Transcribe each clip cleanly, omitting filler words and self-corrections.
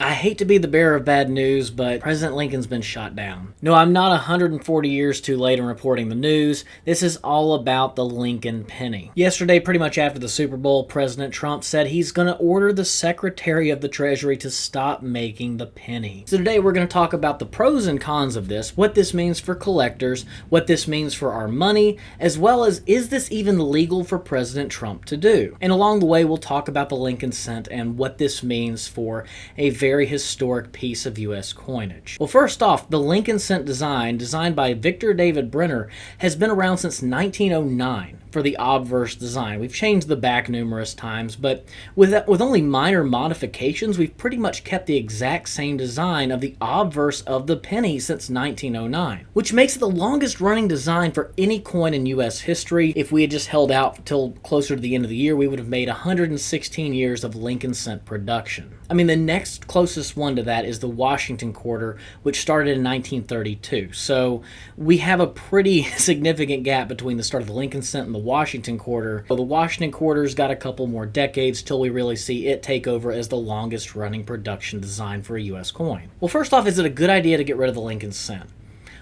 I hate to be the bearer of bad news, but President Lincoln's been shot down. No, I'm not 140 years too late in reporting the news. This is all about the Lincoln penny. Yesterday, pretty much after the Super Bowl, President Trump said he's going to order the Secretary of the Treasury to stop making the penny. So today we're going to talk about the pros and cons of this, what this means for collectors, what this means for our money, as well as is this even legal for President Trump to do? And along the way, we'll talk about the Lincoln cent and what this means for a very historic piece of U.S. coinage. Well, first off, the Lincoln cent designed by Victor David Brenner, has been around since 1909 for the obverse design. We've changed the back numerous times, but with only minor modifications, we've pretty much kept the exact same design of the obverse of the penny since 1909, which makes it the longest running design for any coin in U.S. history. If we had just held out till closer to the end of the year, we would have made 116 years of Lincoln cent production. I mean, the next closest one to that is the Washington quarter, which started in 1932. So we have a pretty significant gap between the start of the Lincoln cent and the Washington quarter. So the Washington quarter's got a couple more decades till we really see it take over as the longest running production design for a U.S. coin. Well, first off, is it a good idea to get rid of the Lincoln cent?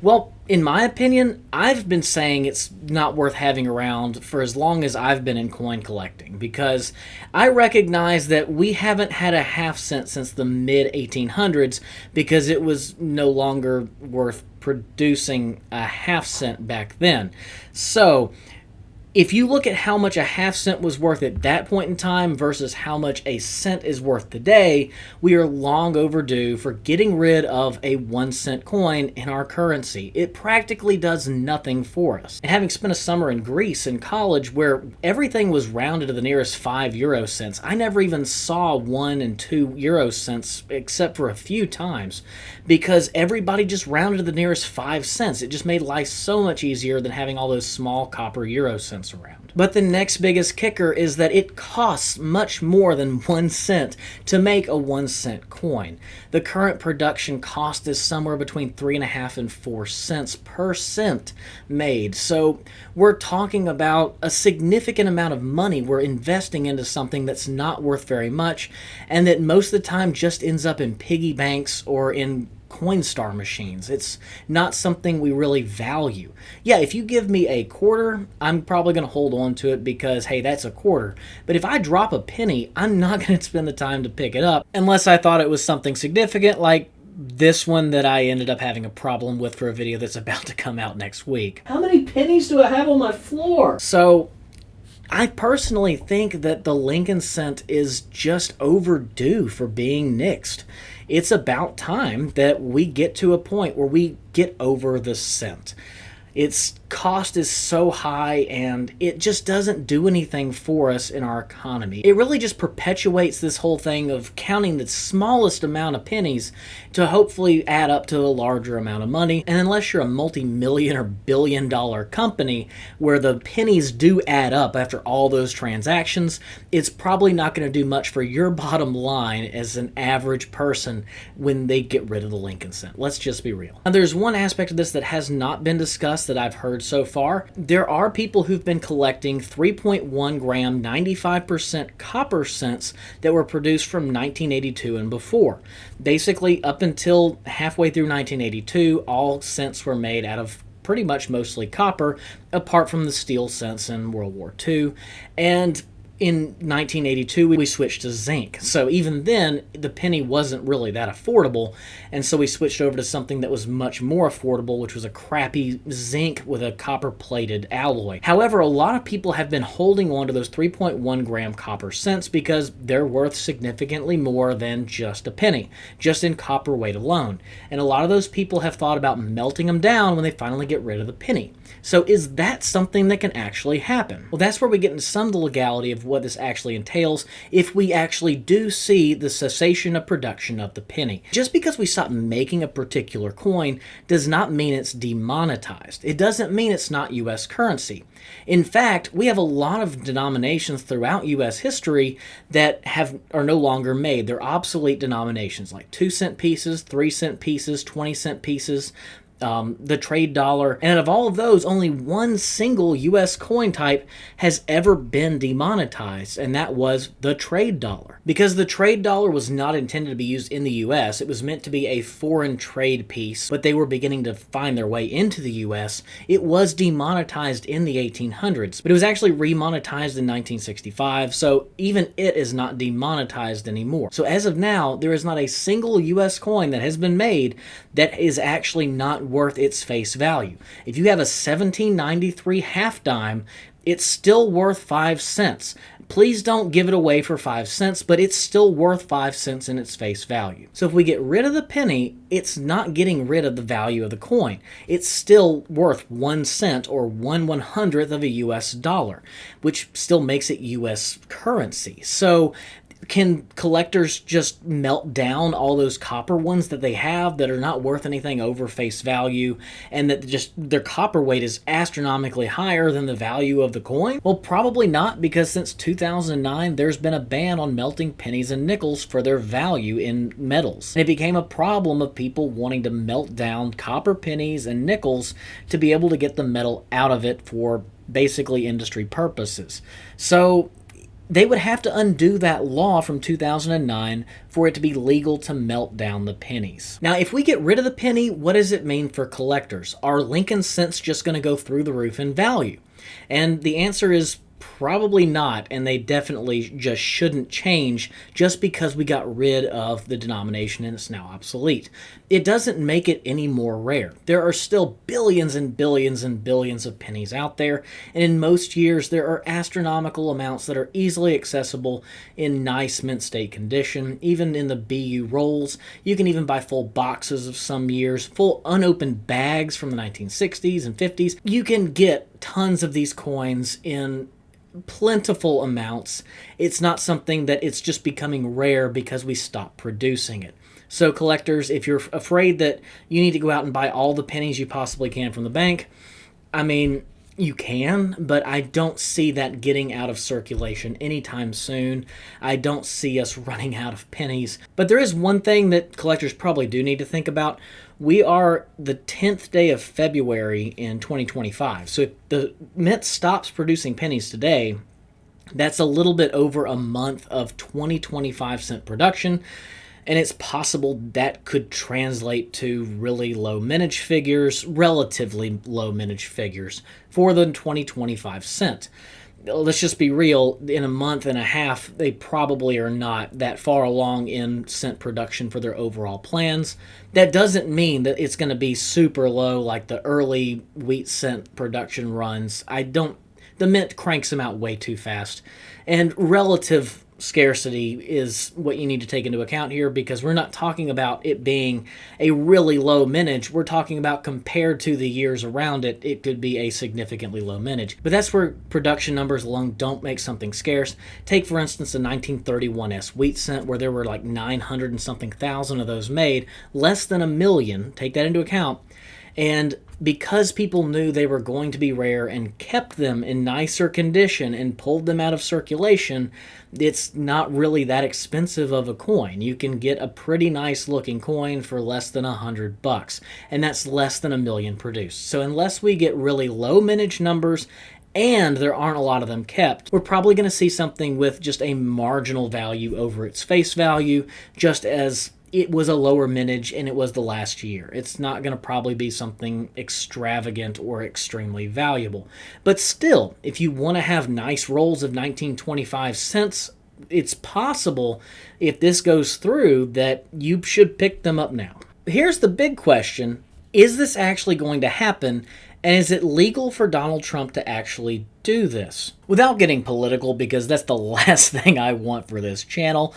Well, in my opinion, I've been saying it's not worth having around for as long as I've been in coin collecting, because I recognize that we haven't had a half cent since the mid-1800s because it was no longer worth producing a half cent back then. So if you look at how much a half cent was worth at that point in time versus how much a cent is worth today, we are long overdue for getting rid of a 1 cent coin in our currency. It practically does nothing for us. And having spent a summer in Greece in college where everything was rounded to the nearest 5 euro cents, I never even saw 1 and 2 euro cents except for a few times because everybody just rounded to the nearest 5 cents. It just made life so much easier than having all those small copper euro cents around. But the next biggest kicker is that it costs much more than 1 cent to make a 1 cent coin. The current production cost is somewhere between 3.5 and 4 cents per cent made. So we're talking about a significant amount of money we're investing into something that's not worth very much and that most of the time just ends up in piggy banks or in Coinstar machines. It's not something we really value. Yeah, if you give me a quarter, I'm probably going to hold on to it because, hey, that's a quarter. But if I drop a penny, I'm not going to spend the time to pick it up unless I thought it was something significant like this one that I ended up having a problem with for a video that's about to come out next week. How many pennies do I have on my floor? So I personally think that the Lincoln cent is just overdue for being nixed. It's about time that we get to a point where we get over the cent. Its cost is so high and it just doesn't do anything for us in our economy. It really just perpetuates this whole thing of counting the smallest amount of pennies to hopefully add up to a larger amount of money. And unless you're a multi-million or billion-dollar company where the pennies do add up after all those transactions, it's probably not going to do much for your bottom line as an average person when they get rid of the Lincoln cent. Let's just be real. Now, there's one aspect of this that has not been discussed that I've heard so far. There are people who've been collecting 3.1 gram 95% copper cents that were produced from 1982 and before. Basically, up until halfway through 1982, all cents were made out of pretty much mostly copper, apart from the steel cents in World War II. And in 1982, we switched to zinc. So even then, the penny wasn't really that affordable, and so we switched over to something that was much more affordable, which was a crappy zinc with a copper-plated alloy. However, a lot of people have been holding on to those 3.1 gram copper cents because they're worth significantly more than just a penny, just in copper weight alone. And a lot of those people have thought about melting them down when they finally get rid of the penny. So is that something that can actually happen? Well, that's where we get into some of the legality of what this actually entails if we actually do see the cessation of production of the penny. Just because we stop making a particular coin does not mean it's demonetized. It doesn't mean it's not U.S. currency. In fact, we have a lot of denominations throughout U.S. history that are no longer made. They're obsolete denominations like 2 cent pieces, 3 cent pieces, 20 cent pieces. the trade dollar. And out of all of those, only one single U.S. coin type has ever been demonetized, and that was the trade dollar. Because the trade dollar was not intended to be used in the U.S., it was meant to be a foreign trade piece, but they were beginning to find their way into the U.S. It was demonetized in the 1800s, but it was actually remonetized in 1965, so even it is not demonetized anymore. So as of now, there is not a single U.S. coin that has been made that is actually not worth its face value. If you have a 1793 half dime, it's still worth 5 cents. Please don't give it away for 5 cents, but it's still worth 5 cents in its face value. So if we get rid of the penny, it's not getting rid of the value of the coin. It's still worth 1 cent or 1/100th of a US dollar, which still makes it US currency. So can collectors just melt down all those copper ones that they have that are not worth anything over face value, and that just their copper weight is astronomically higher than the value of the coin? Well, probably not, because since 2009 there's been a ban on melting pennies and nickels for their value in metals. And it became a problem of people wanting to melt down copper pennies and nickels to be able to get the metal out of it for basically industry purposes. So they would have to undo that law from 2009 for it to be legal to melt down the pennies. Now, if we get rid of the penny, what does it mean for collectors? Are Lincoln cents just going to go through the roof in value? And the answer is probably not, and they definitely just shouldn't change just because we got rid of the denomination and it's now obsolete. It doesn't make it any more rare. There are still billions and billions and billions of pennies out there, and in most years there are astronomical amounts that are easily accessible in nice mint state condition. Even in the BU rolls, you can even buy full boxes of some years, full unopened bags from the 1960s and 50s. You can get tons of these coins in plentiful amounts. It's not something that it's just becoming rare because we stopped producing it. So collectors, if you're afraid that you need to go out and buy all the pennies you possibly can from the bank, I mean, you can, but I don't see that getting out of circulation anytime soon. I don't see us running out of pennies. But there is one thing that collectors probably do need to think about. We are the 10th day of February in 2025. So if the mint stops producing pennies today, that's a little bit over a month of 20-25 cent production. And it's possible that could translate to really low mintage figures, relatively low mintage figures for the 20-25 cent. Let's just be real, in a month and a half, they probably are not that far along in cent production for their overall plans. That doesn't mean that it's going to be super low like the early wheat cent production runs. The mint cranks them out way too fast. And relative scarcity is what you need to take into account here, because we're not talking about it being a really low mintage. We're talking about compared to the years around it, it could be a significantly low mintage. But that's where production numbers alone don't make something scarce. Take, for instance, the 1931 wheat cent, where there were like 900 and something thousand of those made, less than a million. Take that into account. And because people knew they were going to be rare and kept them in nicer condition and pulled them out of circulation, it's not really that expensive of a coin. You can get a pretty nice looking coin for less than $100, and that's less than a million produced. So unless we get really low mintage numbers and there aren't a lot of them kept, we're probably going to see something with just a marginal value over its face value, just as it was a lower mintage and it was the last year. It's not going to probably be something extravagant or extremely valuable. But still, if you want to have nice rolls of 1925 cents, it's possible, if this goes through, that you should pick them up now. Here's the big question. Is this actually going to happen? And is it legal for Donald Trump to actually do this? Without getting political, because that's the last thing I want for this channel,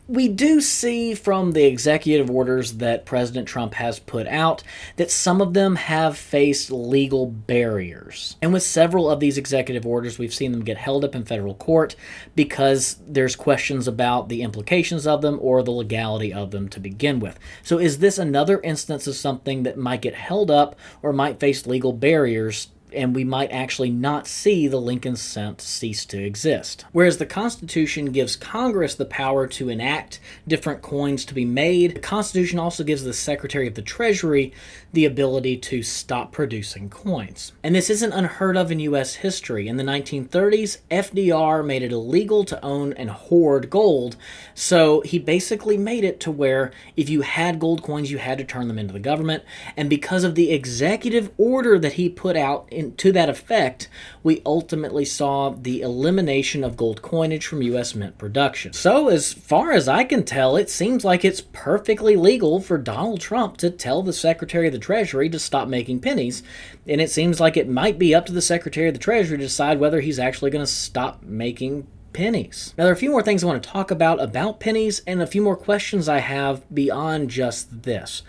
we do see from the executive orders that President Trump has put out that some of them have faced legal barriers. And with several of these executive orders, we've seen them get held up in federal court because there's questions about the implications of them or the legality of them to begin with. So is this another instance of something that might get held up or might face legal barriers and we might actually not see the Lincoln cent cease to exist. Whereas the Constitution gives Congress the power to enact different coins to be made, the Constitution also gives the Secretary of the Treasury the ability to stop producing coins. And this isn't unheard of in U.S. history. In the 1930s, FDR made it illegal to own and hoard gold, so he basically made it to where if you had gold coins, you had to turn them into the government, and because of the executive order that he put out to that effect, we ultimately saw the elimination of gold coinage from U.S. mint production. So as far as I can tell, it seems like it's perfectly legal for Donald Trump to tell the Secretary of the Treasury to stop making pennies, and it seems like it might be up to the Secretary of the Treasury to decide whether he's actually going to stop making pennies. Now, there are a few more things I want to talk about pennies, and a few more questions I have beyond just this.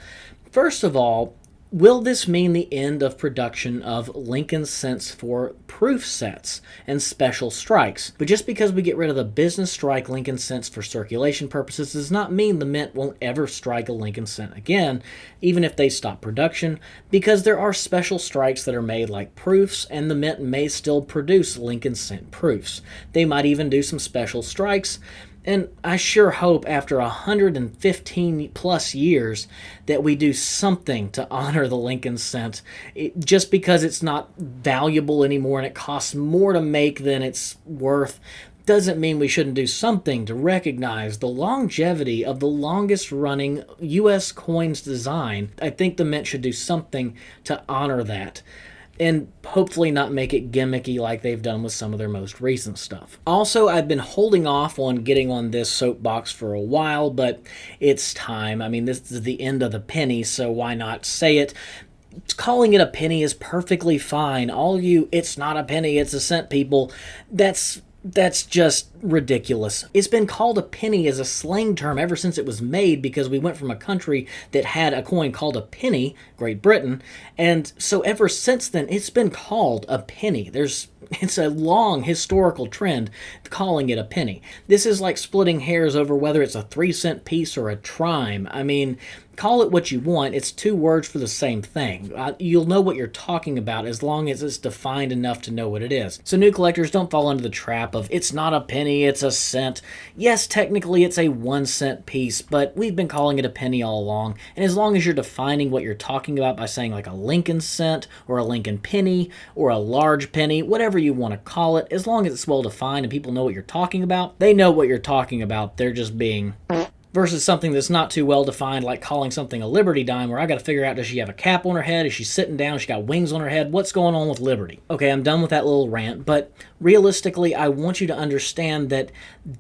First of all, will this mean the end of production of Lincoln cents for proof sets and special strikes? But just because we get rid of the business strike Lincoln cents for circulation purposes does not mean the mint won't ever strike a Lincoln cent again, even if they stop production, because there are special strikes that are made like proofs, and the mint may still produce Lincoln cent proofs. They might even do some special strikes. And I sure hope after 115 plus years that we do something to honor the Lincoln cent. Just because it's not valuable anymore and it costs more to make than it's worth doesn't mean we shouldn't do something to recognize the longevity of the longest running U.S. coins design. I think the mint should do something to honor that, and hopefully not make it gimmicky like they've done with some of their most recent stuff. Also, I've been holding off on getting on this soapbox for a while, but it's time. I mean, this is the end of the penny, so why not say it? Calling it a penny is perfectly fine. All you, it's not a penny, it's a cent people, that's just ridiculous. It's been called a penny as a slang term ever since it was made, because we went from a country that had a coin called a penny, Great Britain, and so ever since then it's been called a penny. It's a long historical trend calling it a penny. This is like splitting hairs over whether it's a 3-cent piece or a trime. I mean, call it what you want. It's two words for the same thing. You'll know what you're talking about as long as it's defined enough to know what it is. So new collectors, don't fall into the trap of it's not a penny, it's a cent. Yes, technically it's a 1-cent piece, but we've been calling it a penny all along. And as long as you're defining what you're talking about by saying like a Lincoln cent or a Lincoln penny or a large penny, whatever you want to call it, as long as it's well defined and people know what you're talking about, they know what you're talking about. They're just being... versus something that's not too well defined, like calling something a Liberty dime, where I got to figure out, does she have a cap on her head? Is she sitting down? Has she got wings on her head? What's going on with Liberty? Okay, I'm done with that little rant, but realistically, I want you to understand that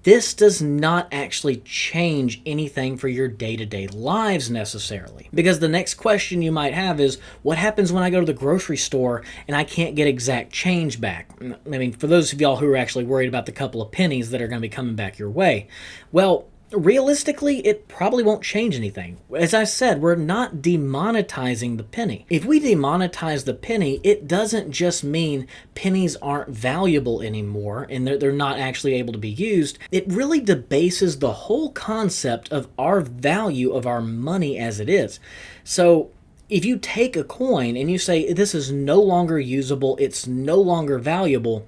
this does not actually change anything for your day-to-day lives necessarily. Because the next question you might have is, what happens when I go to the grocery store and I can't get exact change back? I mean, for those of y'all who are actually worried about the couple of pennies that are going to be coming back your way, well, realistically, it probably won't change anything. As I said, we're not demonetizing the penny. If we demonetize the penny, it doesn't just mean pennies aren't valuable anymore and they're not actually able to be used. It really debases the whole concept of our value of our money as it is. So if you take a coin and you say this is no longer usable, it's no longer valuable,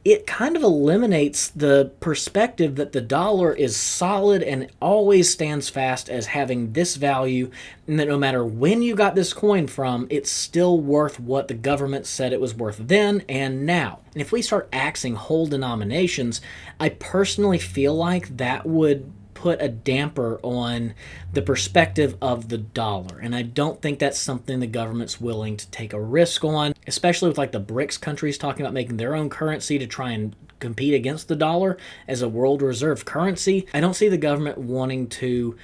it kind of eliminates the perspective that the dollar is solid and always stands fast as having this value, and that no matter when you got this coin from, it's still worth what the government said it was worth then and now. And if we start axing whole denominations, I personally feel like that would put a damper on the perspective of the dollar. And I don't think that's something the government's willing to take a risk on, especially with like the BRICS countries talking about making their own currency to try and compete against the dollar as a world reserve currency. I don't see the government wanting to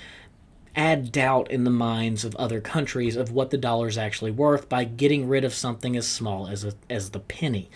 add doubt in the minds of other countries of what the dollar is actually worth by getting rid of something as small as the penny.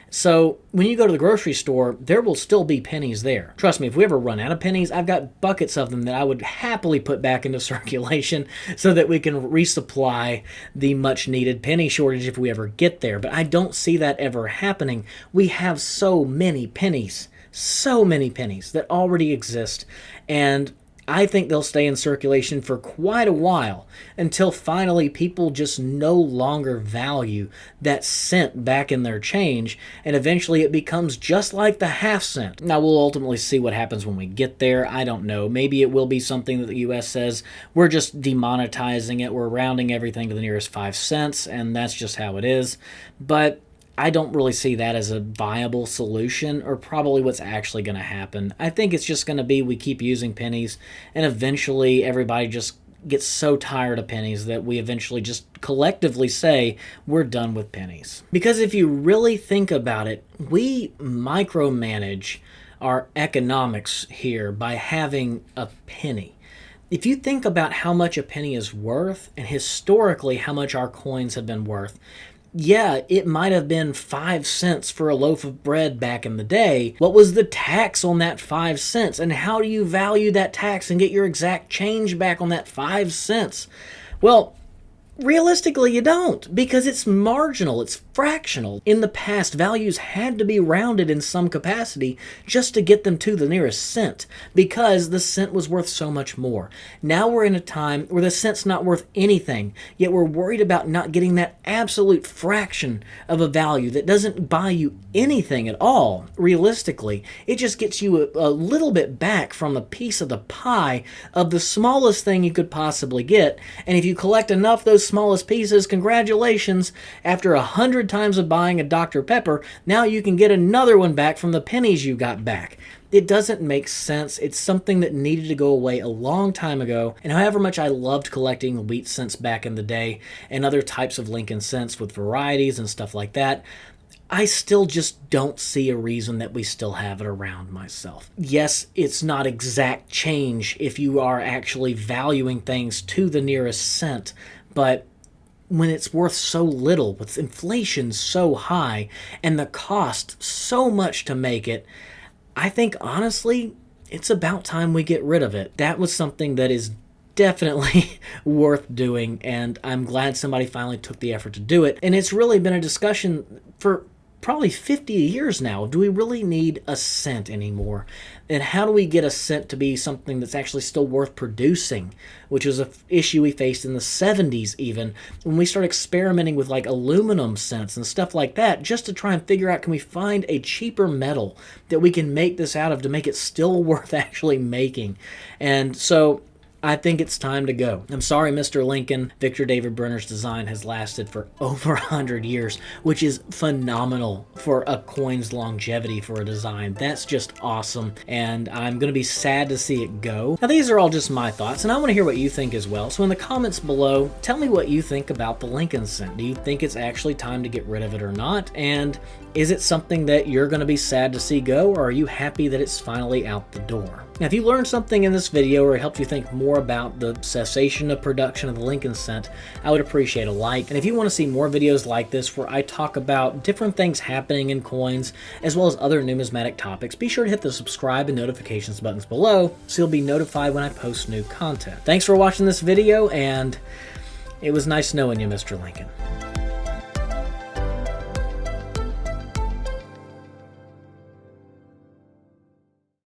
So when you go to the grocery store, there will still be pennies there. Trust me, if we ever run out of pennies, I've got buckets of them that I would happily put back into circulation so that we can resupply the much needed penny shortage if we ever get there. But I don't see that ever happening. We have so many pennies that already exist, and I think they'll stay in circulation for quite a while until finally people just no longer value that cent back in their change, and eventually it becomes just like the half cent. Now, we'll ultimately see what happens when we get there. I don't know. Maybe it will be something that the US says, we're just demonetizing it, we're rounding everything to the nearest 5 cents, and that's just how it is. But I don't really see that as a viable solution, or probably what's actually going to happen. I think it's just going to be we keep using pennies, and eventually everybody just gets so tired of pennies that we eventually just collectively say we're done with pennies. Because if you really think about it, we micromanage our economics here by having a penny. If you think about how much a penny is worth, and historically how much our coins have been worth, yeah, it might have been 5 cents for a loaf of bread back in the day. What was the tax on that 5 cents? And how do you value that tax and get your exact change back on that 5 cents? Well, realistically, you don't, because it's marginal, it's fractional. In the past, values had to be rounded in some capacity just to get them to the nearest cent, because the cent was worth so much more. Now we're in a time where the cent's not worth anything, yet we're worried about not getting that absolute fraction of a value that doesn't buy you anything at all, realistically. It just gets you a little bit back from a piece of the pie of the smallest thing you could possibly get, and if you collect enough of those smallest pieces, congratulations, after 100 times of buying a Dr. Pepper, now you can get another one back from the pennies you got back. It doesn't make sense. It's something that needed to go away a long time ago, and however much I loved collecting wheat cents back in the day and other types of Lincoln cents with varieties and stuff like that, I still just don't see a reason that we still have it around myself. Yes, it's not exact change if you are actually valuing things to the nearest cent, but when it's worth so little, with inflation so high and the cost so much to make it, I think honestly, it's about time we get rid of it. That was something that is definitely worth doing, and I'm glad somebody finally took the effort to do it. And it's really been a discussion for probably 50 years now. Do we really need a cent anymore? And how do we get a cent to be something that's actually still worth producing? Which was an issue we faced in the 70s even, when we started experimenting with like aluminum cents and stuff like that, just to try and figure out, can we find a cheaper metal that we can make this out of to make it still worth actually making? And so I think it's time to go. I'm sorry, Mr. Lincoln. Victor David Brenner's design has lasted for over 100 years, which is phenomenal for a coin's longevity for a design. That's just awesome, and I'm going to be sad to see it go. Now, these are all just my thoughts, and I want to hear what you think as well. So in the comments below, tell me what you think about the Lincoln cent. Do you think it's actually time to get rid of it or not? And is it something that you're going to be sad to see go, or are you happy that it's finally out the door? Now, if you learned something in this video or it helped you think more about the cessation of production of the Lincoln cent, I would appreciate a like. And if you want to see more videos like this where I talk about different things happening in coins as well as other numismatic topics, be sure to hit the subscribe and notifications buttons below so you'll be notified when I post new content. Thanks for watching this video, and it was nice knowing you, Mr. Lincoln.